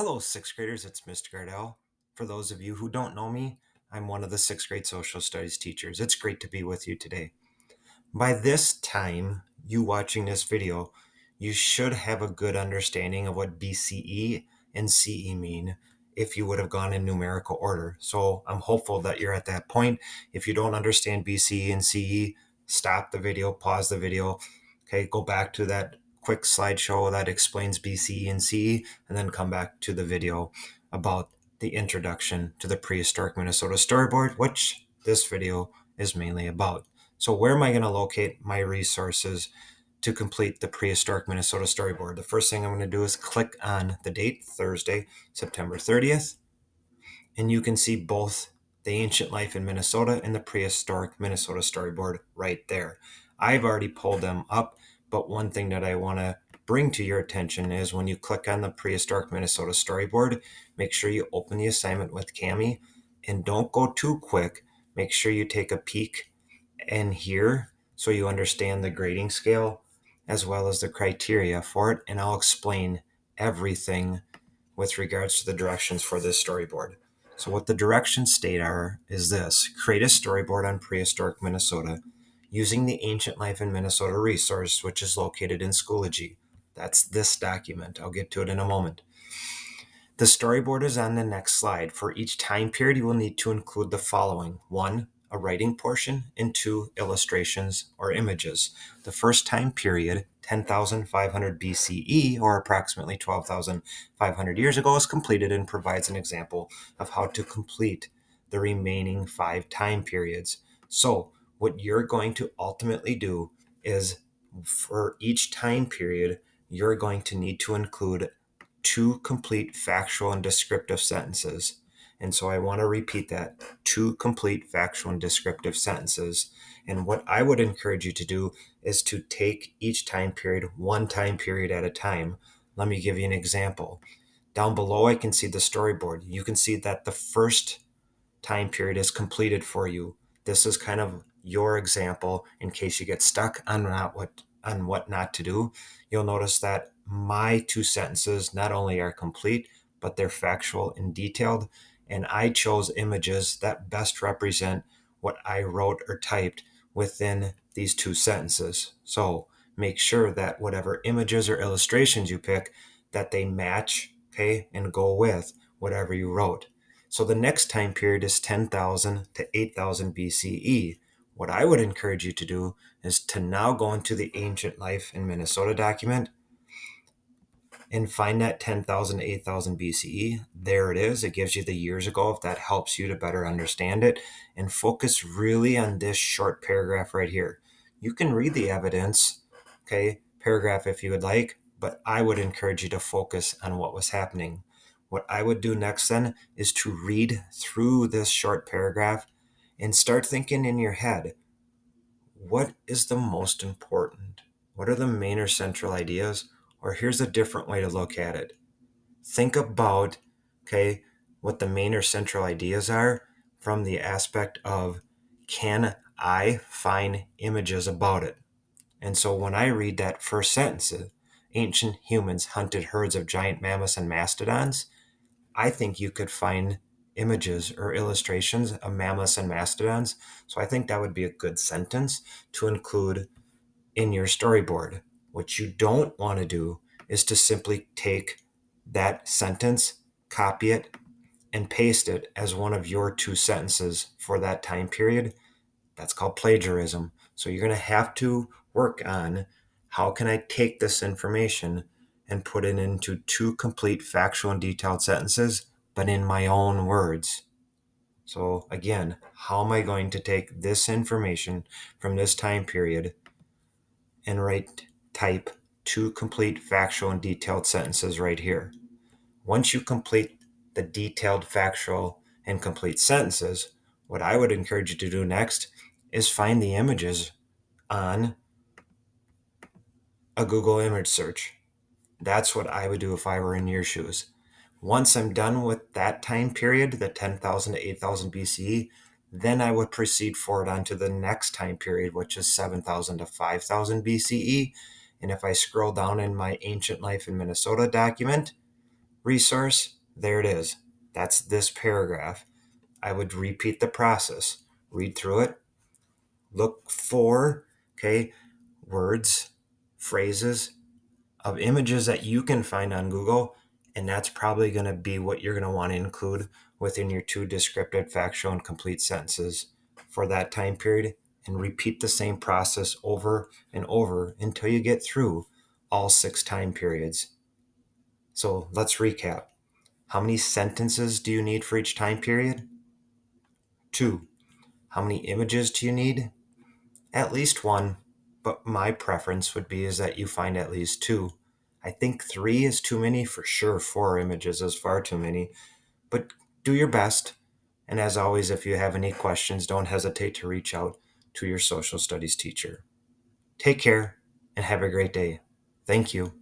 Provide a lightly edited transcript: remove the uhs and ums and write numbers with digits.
Hello, sixth graders. It's Mr. Gardell. For those of you who don't know me, I'm one of the sixth grade social studies teachers. It's great to be with you today. By this time, you watching this video, you should have a good understanding of what BCE and CE mean if you would have gone in numerical order. So I'm hopeful that you're at that point. If you don't understand BCE and CE, stop the video, pause the video, okay, go back to that quick slideshow that explains BCE and CE, and then come back to the video about the introduction to the Prehistoric Minnesota Storyboard, which this video is mainly about. So where am I going to locate my resources to complete the Prehistoric Minnesota Storyboard? The first thing I'm going to do is click on the date, Thursday, September 30th, and you can see both the Ancient Life in Minnesota and the Prehistoric Minnesota Storyboard right there. I've already pulled them up, but one thing that I want to bring to your attention is when you click on the Prehistoric Minnesota Storyboard, make sure you open the assignment with Cami and don't go too quick. Make sure you take a peek in here so you understand the grading scale as well as the criteria for it, and I'll explain everything with regards to the directions for this storyboard. So what the directions state is this: create a storyboard on prehistoric Minnesota using the Ancient Life in Minnesota resource, which is located in Schoology. That's this document. I'll get to it in a moment. The storyboard is on the next slide. For each time period, you will need to include the following: 1, a writing portion, and 2, illustrations or images. The first time period, 10,500 BCE, or approximately 12,500 years ago, is completed and provides an example of how to complete the remaining 5 time periods. So what you're going to ultimately do is, for each time period, you're going to need to include 2 complete factual and descriptive sentences. And so I want to repeat that: 2 complete factual and descriptive sentences. And what I would encourage you to do is to take each time period, one time period at a time. Let me give you an example. Down below, I can see the storyboard. You can see that the first time period is completed for you. This is kind of your example in case you get stuck on what not to do. You'll notice that my 2 sentences not only are complete, but they're factual and detailed. And I chose images that best represent what I wrote or typed within these 2 sentences. So make sure that whatever images or illustrations you pick, that they match, okay, and go with whatever you wrote. So the next time period is 10,000 to 8,000 BCE. What I would encourage you to do is to now go into the Ancient Life in Minnesota document and find that 10,000 to 8,000 BCE. There it is. It gives you the years ago, if that helps you to better understand it. And focus really on this short paragraph right here. You can read the evidence, okay, paragraph if you would like, but I would encourage you to focus on what was happening. What I would do next then is to read through this short paragraph and start thinking in your head, what is the most important? What are the main or central ideas? Or here's a different way to look at it. Think about, okay, what the main or central ideas are from the aspect of, can I find images about it? And so when I read that first sentence, ancient humans hunted herds of giant mammoths and mastodons, I think you could find images or illustrations of mammoths and mastodons. So I think that would be a good sentence to include in your storyboard. What you don't want to do is to simply take that sentence, copy it, and paste it as one of your 2 sentences for that time period. That's called plagiarism. So you're going to have to work on, how can I take this information and put it into 2 complete factual and detailed sentences, but in my own words. So again, how am I going to take this information from this time period and type 2 complete factual and detailed sentences right here? Once you complete the detailed factual and complete sentences, what I would encourage you to do next is find the images on a Google image search. That's what I would do if I were in your shoes. Once I'm done with that time period, the 10,000 to 8,000 BCE, then I would proceed forward onto the next time period, which is 7,000 to 5,000 BCE. And if I scroll down in my Ancient Life in Minnesota document, resource, there it is. That's this paragraph. I would repeat the process, read through it, look for, words, phrases of images that you can find on Google, and that's probably going to be what you're going to want to include within your 2 descriptive, factual, and complete sentences for that time period, and repeat the same process over and over until you get through all 6 time periods. So let's recap. How many sentences do you need for each time period? 2. How many images do you need? At least 1, but my preference would be is that you find at least 2. I think 3 is too many for sure. 4 images is far too many, but do your best. And as always, if you have any questions, don't hesitate to reach out to your social studies teacher. Take care and have a great day. Thank you.